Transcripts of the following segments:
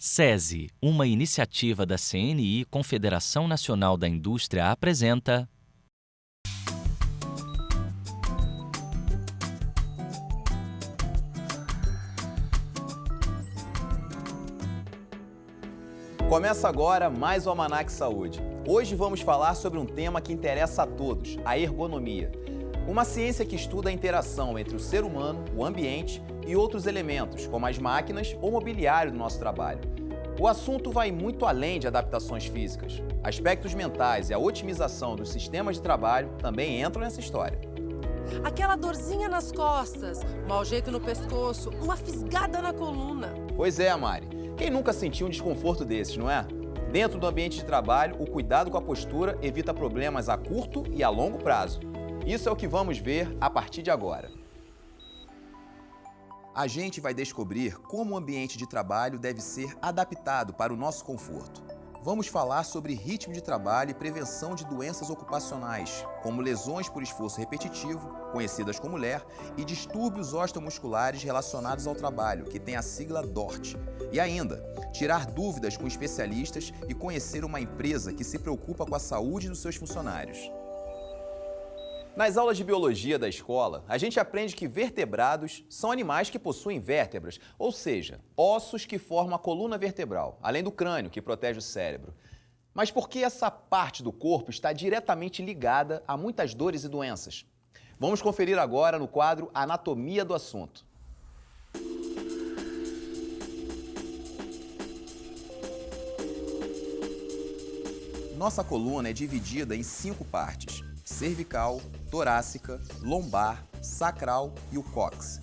SESI, uma iniciativa da CNI, Confederação Nacional da Indústria, apresenta... Começa agora mais o Almanac Saúde. Hoje vamos falar sobre um tema que interessa a todos, a ergonomia. Uma ciência que estuda a interação entre o ser humano, o ambiente e outros elementos, como as máquinas ou mobiliário do nosso trabalho. O assunto vai muito além de adaptações físicas. Aspectos mentais e a otimização dos sistemas de trabalho também entram nessa história. Aquela dorzinha nas costas, mau jeito no pescoço, uma fisgada na coluna. Pois é, Mari. Quem nunca sentiu um desconforto desses, não é? Dentro do ambiente de trabalho, o cuidado com a postura evita problemas a curto e a longo prazo. Isso é o que vamos ver a partir de agora. A gente vai descobrir como o ambiente de trabalho deve ser adaptado para o nosso conforto. Vamos falar sobre ritmo de trabalho e prevenção de doenças ocupacionais, como lesões por esforço repetitivo, conhecidas como LER, e distúrbios osteomusculares relacionados ao trabalho, que tem a sigla DORT. E ainda, tirar dúvidas com especialistas e conhecer uma empresa que se preocupa com a saúde dos seus funcionários. Nas aulas de biologia da escola, a gente aprende que vertebrados são animais que possuem vértebras, ou seja, ossos que formam a coluna vertebral, além do crânio, que protege o cérebro. Mas por que essa parte do corpo está diretamente ligada a muitas dores e doenças? Vamos conferir agora no quadro Anatomia do Assunto. Nossa coluna é dividida em 5 partes: cervical, torácica, lombar, sacral e o cóccix.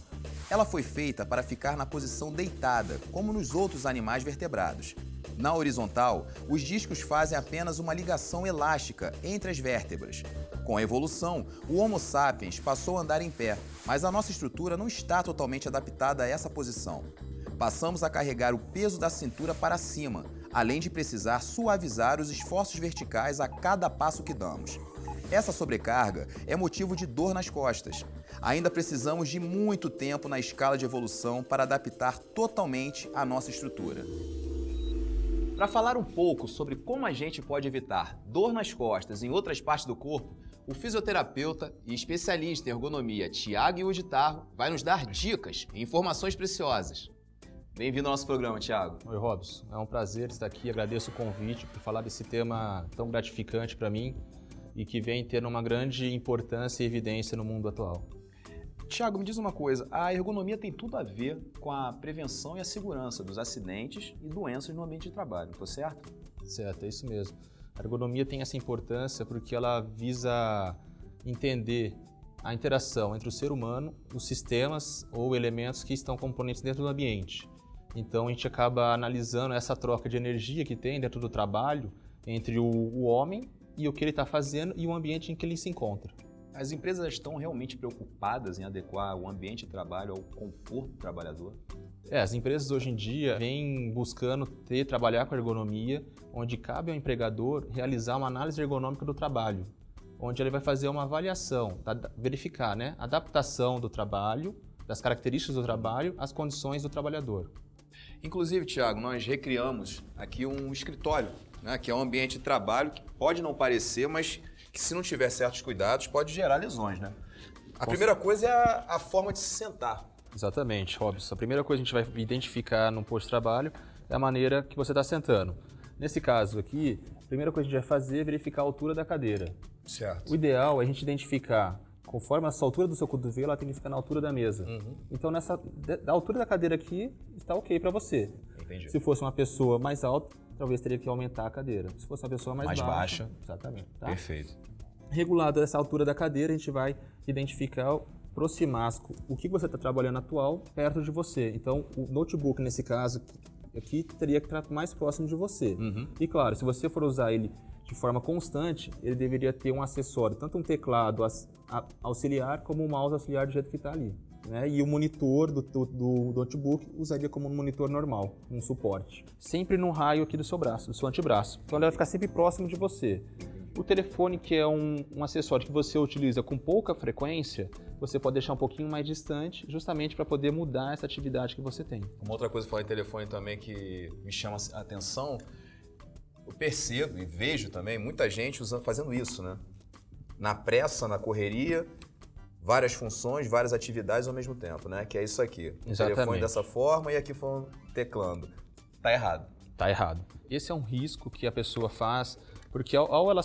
Ela foi feita para ficar na posição deitada, como nos outros animais vertebrados. Na horizontal, os discos fazem apenas uma ligação elástica entre as vértebras. Com a evolução, o Homo sapiens passou a andar em pé, mas a nossa estrutura não está totalmente adaptada a essa posição. Passamos a carregar o peso da cintura para cima, além de precisar suavizar os esforços verticais a cada passo que damos. Essa sobrecarga é motivo de dor nas costas. Ainda precisamos de muito tempo na escala de evolução para adaptar totalmente a nossa estrutura. Para falar um pouco sobre como a gente pode evitar dor nas costas e em outras partes do corpo, o fisioterapeuta e especialista em ergonomia Thiago Uditarro vai nos dar dicas e informações preciosas. Bem-vindo ao nosso programa, Thiago. Oi, Robson. É um prazer estar aqui. Agradeço o convite por falar desse tema tão gratificante para mim e que vem tendo uma grande importância e evidência no mundo atual. Thiago, me diz uma coisa, a ergonomia tem tudo a ver com a prevenção e a segurança dos acidentes e doenças no ambiente de trabalho, estou certo? Certo, é isso mesmo. A ergonomia tem essa importância porque ela visa entender a interação entre o ser humano, os sistemas ou elementos que estão componentes dentro do ambiente. Então a gente acaba analisando essa troca de energia que tem dentro do trabalho entre o homem e o que ele está fazendo e o ambiente em que ele se encontra. As empresas estão realmente preocupadas em adequar o ambiente de trabalho ao conforto do trabalhador? As empresas hoje em dia vêm buscando trabalhar com ergonomia, onde cabe ao empregador realizar uma análise ergonômica do trabalho, onde ele vai fazer uma avaliação, verificar, a adaptação do trabalho, das características do trabalho, às condições do trabalhador. Inclusive, Thiago, nós recriamos aqui um escritório, que é um ambiente de trabalho que pode não parecer, mas que se não tiver certos cuidados pode gerar lesões, né? A primeira coisa é a forma de se sentar. Exatamente, Robson. A primeira coisa que a gente vai identificar no posto de trabalho é a maneira que você está sentando. Nesse caso aqui, a primeira coisa que a gente vai fazer é verificar a altura da cadeira. Certo. O ideal é a gente identificar, conforme a sua altura do seu cotovelo, ela tem que ficar na altura da mesa. Então, da altura da cadeira aqui, está ok para você. Entendi. Se fosse uma pessoa mais alta, talvez teria que aumentar a cadeira. Se fosse uma pessoa mais baixa. Exatamente. Tá? Perfeito. Regulado essa altura da cadeira, a gente vai identificar, aproximar o que você está trabalhando atual perto de você. Então, o notebook, nesse caso, aqui teria que estar mais próximo de você. E claro, se você for usar ele de forma constante, ele deveria ter um acessório, tanto um teclado auxiliar como um mouse auxiliar do jeito que está ali. E o monitor do notebook usaria como um monitor normal, um suporte. Sempre no raio aqui do seu braço, do seu antebraço. Então ele vai ficar sempre próximo de você. O telefone, que é um acessório que você utiliza com pouca frequência, você pode deixar um pouquinho mais distante, justamente para poder mudar essa atividade que você tem. Uma outra coisa que falar em telefone também que me chama a atenção, eu percebo e vejo também muita gente fazendo isso, né? Na pressa, na correria, várias funções, várias atividades ao mesmo tempo, né? Que é isso aqui. O telefone dessa forma e aqui falando, teclando. Tá errado. Tá errado. Esse é um risco que a pessoa faz, porque ao ela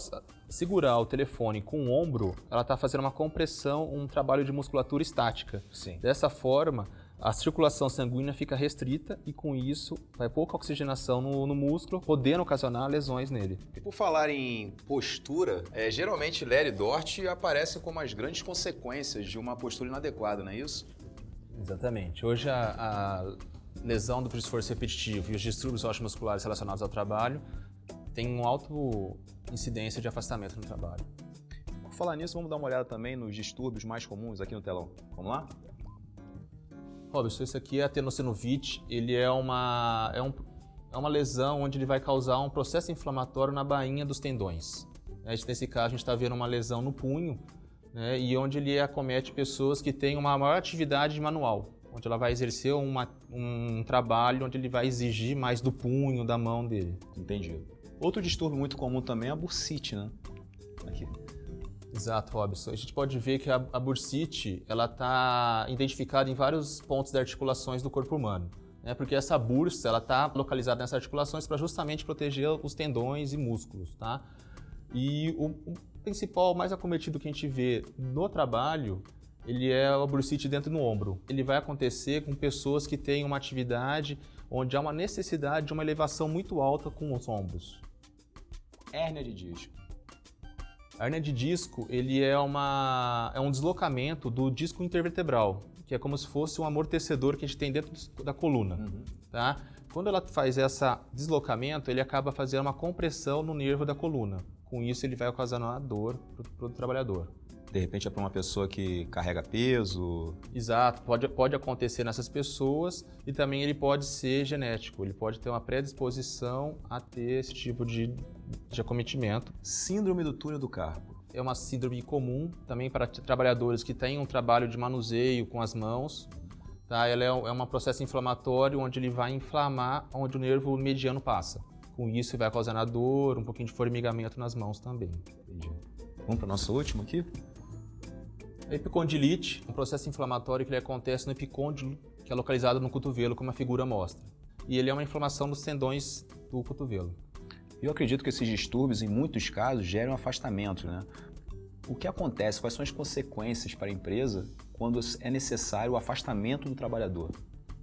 segurar o telefone com o ombro, ela está fazendo uma compressão, um trabalho de musculatura estática. Sim. Dessa forma, a circulação sanguínea fica restrita e com isso vai pouca oxigenação no músculo, podendo ocasionar lesões nele. E por falar em postura, geralmente Ler e Dort aparecem como as grandes consequências de uma postura inadequada, não é isso? Exatamente. Hoje a lesão do esforço repetitivo e os distúrbios osteomusculares relacionados ao trabalho têm uma alta incidência de afastamento no trabalho. Por falar nisso, vamos dar uma olhada também nos distúrbios mais comuns aqui no telão. Vamos lá? Robson, isso aqui é a tenossinovite. Ele é uma lesão onde ele vai causar um processo inflamatório na bainha dos tendões. Nesse caso, a gente está vendo uma lesão no punho, né, e onde ele acomete pessoas que têm uma maior atividade manual, onde ela vai exercer um trabalho onde ele vai exigir mais do punho, da mão dele. Entendi. Outro distúrbio muito comum também é a bursite, né? Aqui. Exato, Robson. A gente pode ver que a bursite está identificada em vários pontos das articulações do corpo humano, né? Porque essa bursa está localizada nessas articulações para justamente proteger os tendões e músculos. Tá? E o principal, mais acometido que a gente vê no trabalho, ele é a bursite dentro do ombro. Ele vai acontecer com pessoas que têm uma atividade onde há uma necessidade de uma elevação muito alta com os ombros. Hérnia de disco. A hérnia de disco ele é um deslocamento do disco intervertebral, que é como se fosse um amortecedor que a gente tem dentro da coluna. Tá? Quando ela faz esse deslocamento, ele acaba fazendo uma compressão no nervo da coluna. Com isso, ele vai ocasionar dor para o trabalhador. De repente é para uma pessoa que carrega peso? Exato, pode acontecer nessas pessoas e também ele pode ser genético, ele pode ter uma predisposição a ter esse tipo de acometimento. Síndrome do túnel do carpo. É uma síndrome comum também para trabalhadores que têm um trabalho de manuseio com as mãos. Tá? Ela é um processo inflamatório onde ele vai inflamar onde o nervo mediano passa. Com isso vai causar dor, um pouquinho de formigamento nas mãos também. Entendi. Vamos para o nosso último aqui? A epicondilite é um processo inflamatório que acontece no epicôndilo, que é localizado no cotovelo, como a figura mostra. E ele é uma inflamação dos tendões do cotovelo. Eu acredito que esses distúrbios, em muitos casos, geram afastamento, né? O que acontece? Quais são as consequências para a empresa quando é necessário o afastamento do trabalhador?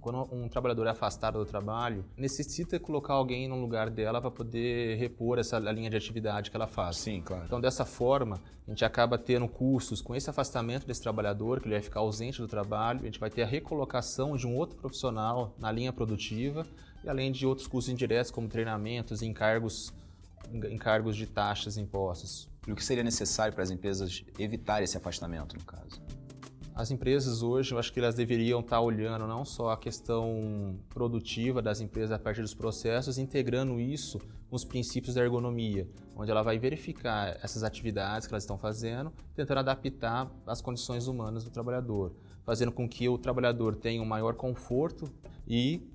Quando um trabalhador é afastado do trabalho, necessita colocar alguém no lugar dela para poder repor essa linha de atividade que ela faz. Sim, claro. Então, dessa forma, a gente acaba tendo custos com esse afastamento desse trabalhador, que ele vai ficar ausente do trabalho, a gente vai ter a recolocação de um outro profissional na linha produtiva, e além de outros custos indiretos, como treinamentos e encargos de taxas e impostos. E o que seria necessário para as empresas evitar esse afastamento, no caso? As empresas hoje, eu acho que elas deveriam estar olhando não só a questão produtiva das empresas a partir dos processos, integrando isso com os princípios da ergonomia, onde ela vai verificar essas atividades que elas estão fazendo, tentando adaptar às condições humanas do trabalhador, fazendo com que o trabalhador tenha um maior conforto e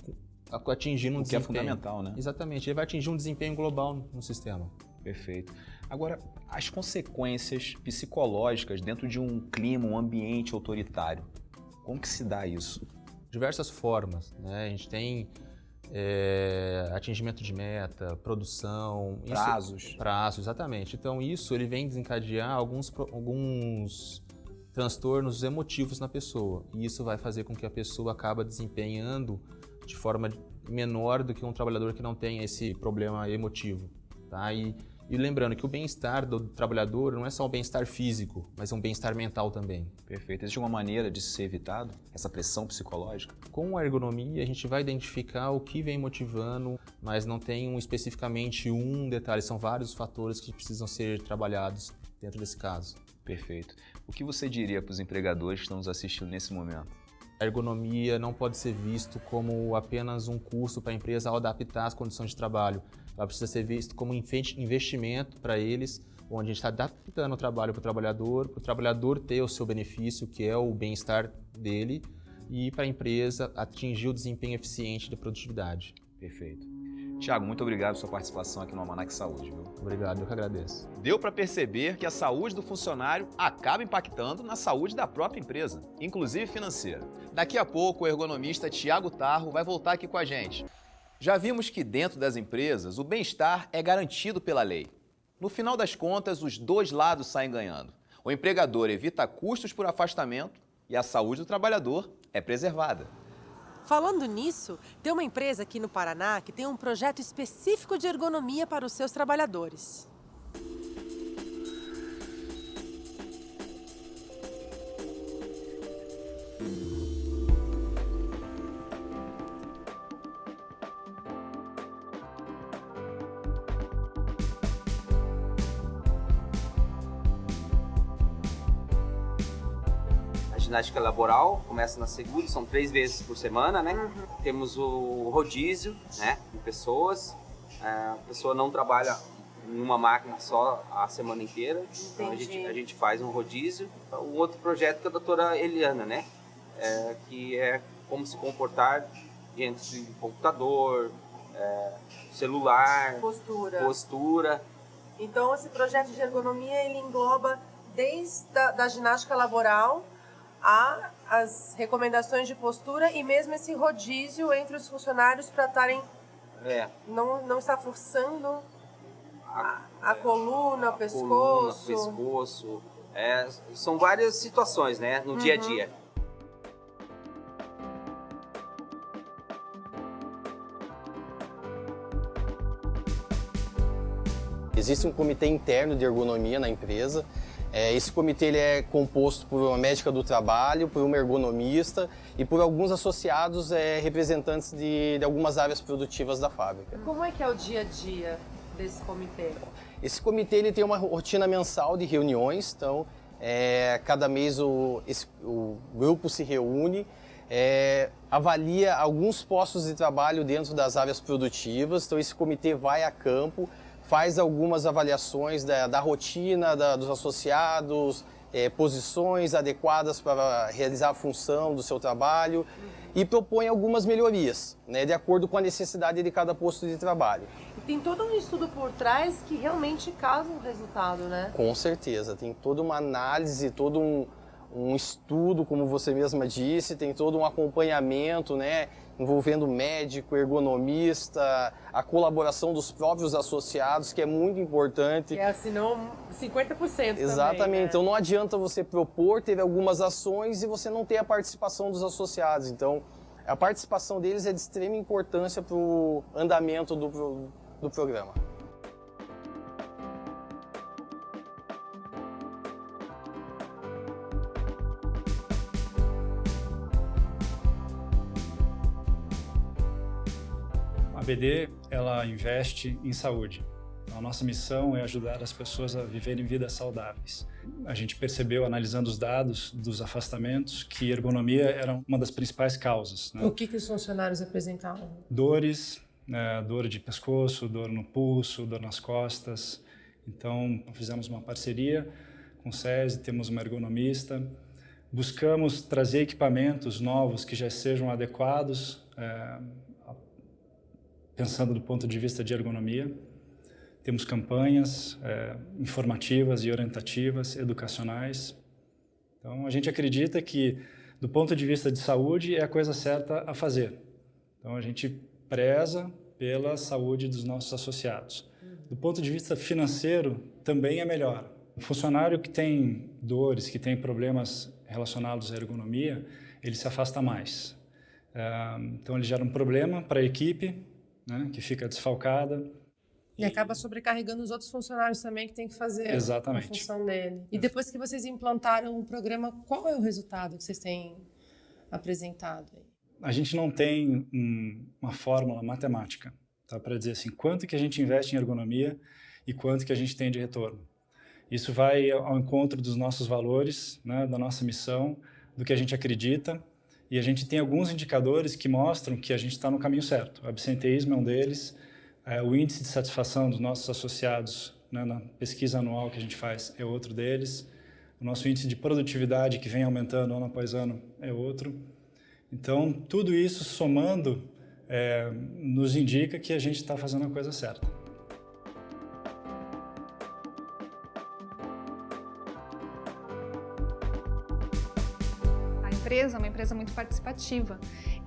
atingindo um desempenho. O que é fundamental, né? Exatamente, ele vai atingir um desempenho global no sistema. Perfeito. Agora, as consequências psicológicas dentro de um clima, um ambiente autoritário, como que se dá isso? Diversas formas, né? A gente tem atingimento de meta, produção... Prazos, exatamente. Então, isso ele vem desencadear alguns transtornos emotivos na pessoa. E isso vai fazer com que a pessoa acabe desempenhando de forma menor do que um trabalhador que não tem esse problema emotivo. Tá? E lembrando que o bem-estar do trabalhador não é só um bem-estar físico, mas um bem-estar mental também. Perfeito. Existe alguma maneira de ser evitado essa pressão psicológica? Com a ergonomia, a gente vai identificar o que vem motivando, mas não tem especificamente um detalhe, são vários fatores que precisam ser trabalhados dentro desse caso. Perfeito. O que você diria para os empregadores que estão nos assistindo nesse momento? A ergonomia não pode ser visto como apenas um custo para a empresa ao adaptar as condições de trabalho. Ela precisa ser visto como um investimento para eles onde a gente está adaptando o trabalho para o trabalhador ter o seu benefício, que é o bem-estar dele, e para a empresa atingir o desempenho eficiente da produtividade. Perfeito. Tiago, muito obrigado pela sua participação aqui no Almanac Saúde, viu? Obrigado, eu que agradeço. Deu para perceber que a saúde do funcionário acaba impactando na saúde da própria empresa, inclusive financeira. Daqui a pouco, o ergonomista Tiago Tarro vai voltar aqui com a gente. Já vimos que dentro das empresas, o bem-estar é garantido pela lei. No final das contas, os dois lados saem ganhando. O empregador evita custos por afastamento e a saúde do trabalhador é preservada. Falando nisso, tem uma empresa aqui no Paraná que tem um projeto específico de ergonomia para os seus trabalhadores. Ginástica laboral começa na segunda, são 3 vezes por semana, né? Temos o rodízio, né, de pessoas. A pessoa não trabalha em uma máquina só a semana inteira. Então a gente faz um rodízio. O outro projeto que a doutora Eliana, né? Que é como se comportar diante de computador, celular, postura. Então esse projeto de ergonomia ele engloba desde da ginástica laboral as recomendações de postura e mesmo esse rodízio entre os funcionários para estarem não estar forçando a coluna, o pescoço. São várias situações, né, no dia a dia. Existe um comitê interno de ergonomia na empresa. Esse comitê ele é composto por uma médica do trabalho, por um ergonomista e por alguns associados representantes de algumas áreas produtivas da fábrica. Como é que é o dia a dia desse comitê? Esse comitê ele tem uma rotina mensal de reuniões, então cada mês o grupo se reúne, avalia alguns postos de trabalho dentro das áreas produtivas, então esse comitê vai a campo, faz algumas avaliações da rotina dos associados, posições adequadas para realizar a função do seu trabalho e propõe algumas melhorias, né, de acordo com a necessidade de cada posto de trabalho. E tem todo um estudo por trás que realmente causa um resultado, né? Com certeza, tem toda uma análise, todo um estudo, como você mesma disse, tem todo um acompanhamento, né, envolvendo médico, ergonomista, a colaboração dos próprios associados, que é muito importante. Que assinou 50% Exatamente, também, né? Então não adianta você propor, ter algumas ações e você não ter a participação dos associados. Então a participação deles é de extrema importância para o andamento do programa. A ABD, ela investe em saúde. A nossa missão é ajudar as pessoas a viverem vidas saudáveis. A gente percebeu, analisando os dados dos afastamentos, que ergonomia era uma das principais causas, né? O que os funcionários apresentavam? Dores, né, dor de pescoço, dor no pulso, dor nas costas. Então, fizemos uma parceria com o SESI, temos uma ergonomista. Buscamos trazer equipamentos novos que já sejam adequados, pensando do ponto de vista de ergonomia. Temos campanhas informativas e orientativas, educacionais. Então, a gente acredita que, do ponto de vista de saúde, é a coisa certa a fazer. Então, a gente preza pela saúde dos nossos associados. Do ponto de vista financeiro, também é melhor. O funcionário que tem dores, que tem problemas relacionados à ergonomia, ele se afasta mais. Então, ele gera um problema para a equipe, né, que fica desfalcada. E acaba sobrecarregando os outros funcionários também que tem que fazer a função dele. E depois que vocês implantaram o programa, qual é o resultado que vocês têm apresentado aí? A gente não tem uma fórmula matemática, tá, para dizer assim, quanto que a gente investe em ergonomia e quanto que a gente tem de retorno. Isso vai ao encontro dos nossos valores, né, da nossa missão, do que a gente acredita. E a gente tem alguns indicadores que mostram que a gente está no caminho certo. O absenteísmo é um deles, o índice de satisfação dos nossos associados né, na pesquisa anual que a gente faz é outro deles. O nosso índice de produtividade, que vem aumentando ano após ano, é outro. Então, tudo isso somando nos indica que a gente está fazendo a coisa certa. A empresa é uma empresa muito participativa,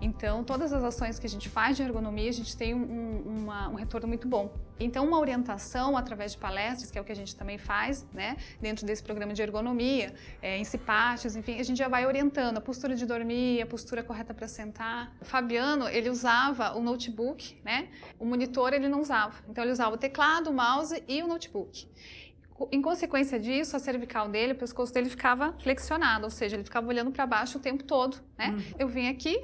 então todas as ações que a gente faz de ergonomia, a gente tem um retorno muito bom. Então uma orientação através de palestras, que é o que a gente também faz, né, dentro desse programa de ergonomia, em cipates, enfim, a gente já vai orientando a postura de dormir, a postura correta para sentar. O Fabiano, ele usava o notebook, né, o monitor ele não usava, então ele usava o teclado, o mouse e o notebook. Em consequência disso, a cervical dele, o pescoço dele ficava flexionado, ou seja, ele ficava olhando para baixo o tempo todo, né? Eu vim aqui,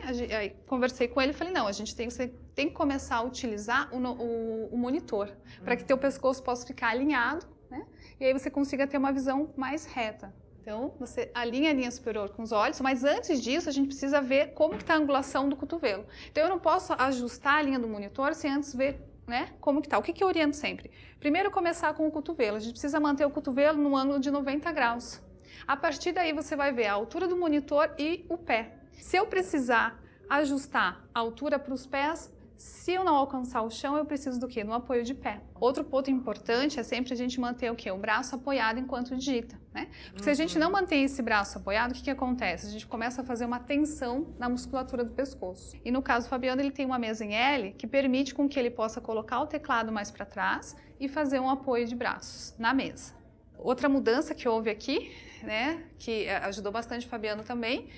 conversei com ele e falei, não, você tem que começar a utilizar o monitor, para que teu pescoço possa ficar alinhado, né? E aí você consiga ter uma visão mais reta. Então, você alinha a linha superior com os olhos, mas antes disso, a gente precisa ver como está a angulação do cotovelo. Então, eu não posso ajustar a linha do monitor sem antes ver, né, como que tá. O que eu oriento sempre? Primeiro começar com o cotovelo. A gente precisa manter o cotovelo no ângulo de 90 graus. A partir daí você vai ver a altura do monitor e o pé. Se eu precisar ajustar a altura para os pés, se eu não alcançar o chão, eu preciso do quê? No apoio de pé. Outro ponto importante é sempre a gente manter o quê? O braço apoiado enquanto digita, né? Porque se a gente não mantém esse braço apoiado, o que acontece? A gente começa a fazer uma tensão na musculatura do pescoço. E no caso do Fabiano, ele tem uma mesa em L que permite com que ele possa colocar o teclado mais para trás e fazer um apoio de braços na mesa. Outra mudança que houve aqui, né, que ajudou bastante o Fabiano também,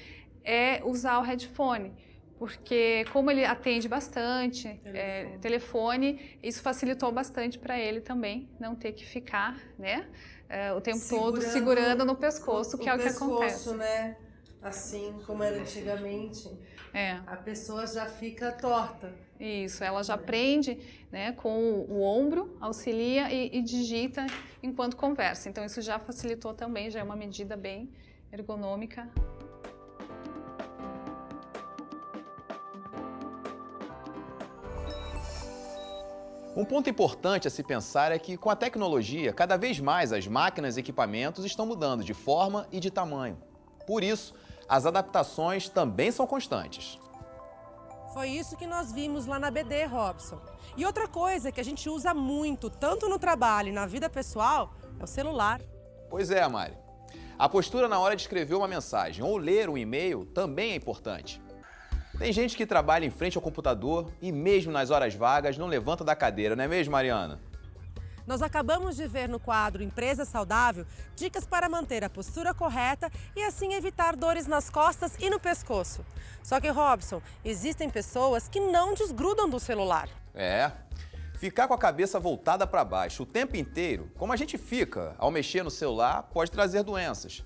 é usar o headphone. Porque como ele atende bastante, telefone, isso facilitou bastante para ele também, não ter que ficar, né, o tempo todo segurando no pescoço, que é o que acontece. Né? Assim como era antigamente, a pessoa já fica torta. Isso, ela já prende, né, com o ombro, auxilia e digita enquanto conversa. Então isso já facilitou também, já é uma medida bem ergonômica. Um ponto importante a se pensar é que, com a tecnologia, cada vez mais as máquinas e equipamentos estão mudando de forma e de tamanho. Por isso, as adaptações também são constantes. Foi isso que nós vimos lá na BD, Robson. E outra coisa que a gente usa muito, tanto no trabalho e na vida pessoal, é o celular. Pois é, Mari. A postura na hora de escrever uma mensagem ou ler um e-mail também é importante. Tem gente que trabalha em frente ao computador e mesmo nas horas vagas não levanta da cadeira, não é mesmo, Mariana? Nós acabamos de ver no quadro Empresa Saudável dicas para manter a postura correta e assim evitar dores nas costas e no pescoço. Só que, Robson, existem pessoas que não desgrudam do celular. Ficar com a cabeça voltada para baixo o tempo inteiro, como a gente fica ao mexer no celular, pode trazer doenças.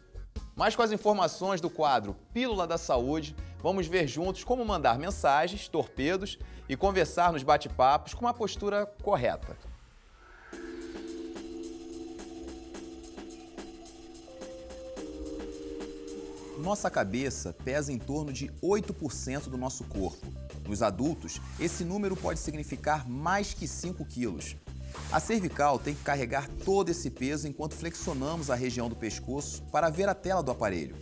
Mas com as informações do quadro Pílula da Saúde, vamos ver juntos como mandar mensagens, torpedos e conversar nos bate-papos com uma postura correta. Nossa cabeça pesa em torno de 8% do nosso corpo. Nos adultos, esse número pode significar mais que 5 quilos. A cervical tem que carregar todo esse peso enquanto flexionamos a região do pescoço para ver a tela do aparelho.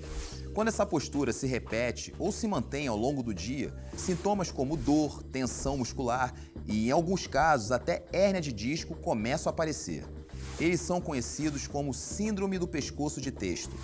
Quando essa postura se repete ou se mantém ao longo do dia, sintomas como dor, tensão muscular e, em alguns casos, até hérnia de disco começam a aparecer. Eles são conhecidos como síndrome do pescoço de texto.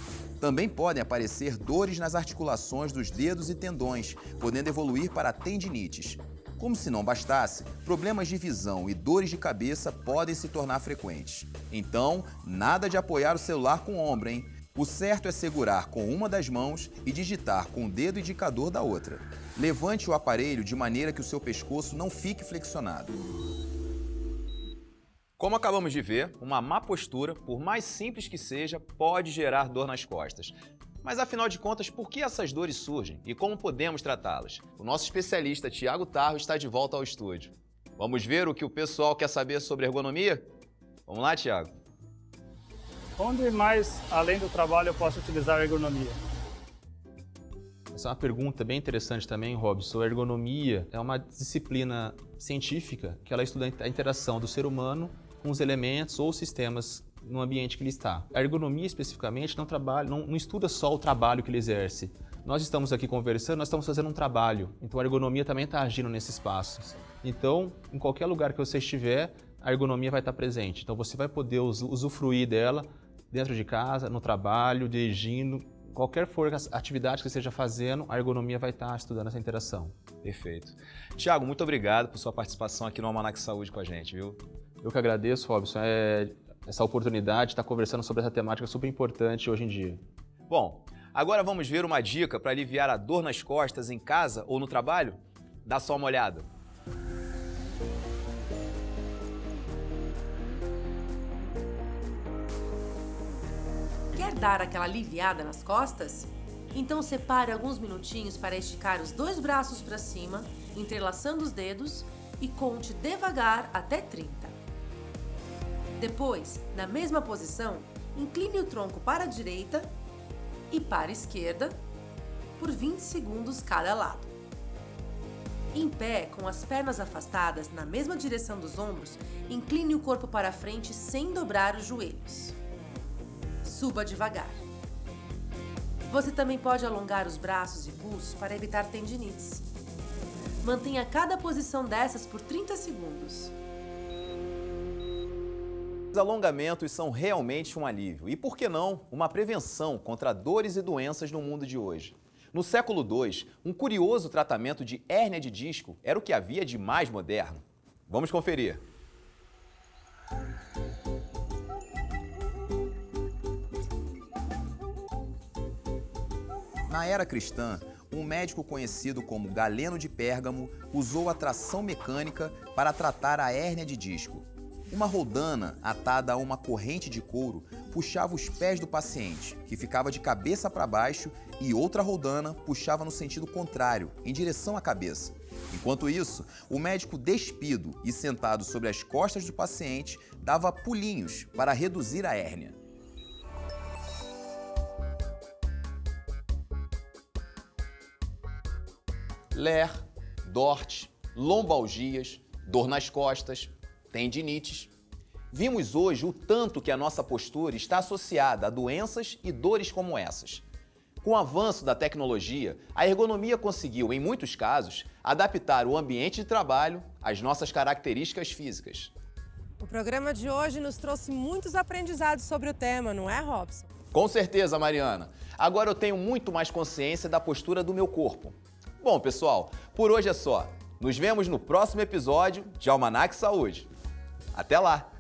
Também podem aparecer dores nas articulações dos dedos e tendões, podendo evoluir para tendinites. Como se não bastasse, problemas de visão e dores de cabeça podem se tornar frequentes. Então, nada de apoiar o celular com o ombro, hein? O certo é segurar com uma das mãos e digitar com o dedo indicador da outra. Levante o aparelho de maneira que o seu pescoço não fique flexionado. Como acabamos de ver, uma má postura, por mais simples que seja, pode gerar dor nas costas. Mas afinal de contas, por que essas dores surgem e como podemos tratá-las? O nosso especialista Tiago Tarro está de volta ao estúdio. Vamos ver o que o pessoal quer saber sobre ergonomia? Vamos lá, Tiago? Onde mais, além do trabalho, eu posso utilizar a ergonomia? Essa é uma pergunta bem interessante também, Robson. A ergonomia é uma disciplina científica que ela estuda a interação do ser humano com os elementos ou sistemas no ambiente que ele está. A ergonomia, especificamente, não estuda só o trabalho que ele exerce. Nós estamos aqui conversando, nós estamos fazendo um trabalho, então a ergonomia também está agindo nesse espaço. Então, em qualquer lugar que você estiver, a ergonomia vai estar presente. Então, você vai poder usufruir dela dentro de casa, no trabalho, dirigindo, qualquer for a atividade que você esteja fazendo, a ergonomia vai estar estudando essa interação. Perfeito. Tiago, muito obrigado por sua participação aqui no Almanac Saúde com a gente, viu? Eu que agradeço, Robson, essa oportunidade de estar conversando sobre essa temática super importante hoje em dia. Bom, agora vamos ver uma dica para aliviar a dor nas costas em casa ou no trabalho? Dá só uma olhada. Quer dar aquela aliviada nas costas? Então separe alguns minutinhos para esticar os 2 braços para cima, entrelaçando os dedos e conte devagar até 30. Depois, na mesma posição, incline o tronco para a direita e para a esquerda por 20 segundos cada lado. Em pé, com as pernas afastadas na mesma direção dos ombros, incline o corpo para frente sem dobrar os joelhos. Suba devagar. Você também pode alongar os braços e pulsos para evitar tendinites. Mantenha cada posição dessas por 30 segundos. Os alongamentos são realmente um alívio e, por que não, uma prevenção contra dores e doenças no mundo de hoje. No século II, um curioso tratamento de hérnia de disco era o que havia de mais moderno. Vamos conferir. Na era cristã, um médico conhecido como Galeno de Pérgamo usou a tração mecânica para tratar a hérnia de disco. Uma roldana atada a uma corrente de couro puxava os pés do paciente, que ficava de cabeça para baixo, e outra roldana puxava no sentido contrário, em direção à cabeça. Enquanto isso, o médico despido e sentado sobre as costas do paciente dava pulinhos para reduzir a hérnia. Ler, DORT, lombalgias, dor nas costas, tendinites. Vimos hoje o tanto que a nossa postura está associada a doenças e dores como essas. Com o avanço da tecnologia, a ergonomia conseguiu, em muitos casos, adaptar o ambiente de trabalho às nossas características físicas. O programa de hoje nos trouxe muitos aprendizados sobre o tema, não é, Robson? Com certeza, Mariana. Agora eu tenho muito mais consciência da postura do meu corpo. Bom, pessoal, por hoje é só. Nos vemos no próximo episódio de Almanac Saúde. Até lá!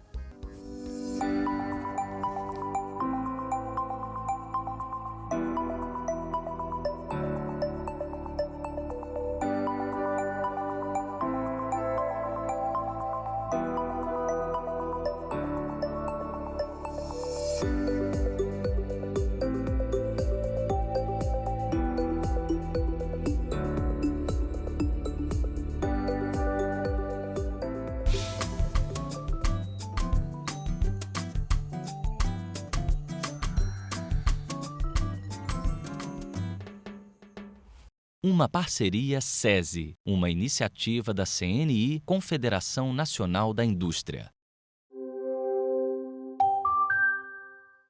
Uma parceria SESI, uma iniciativa da CNI, Confederação Nacional da Indústria.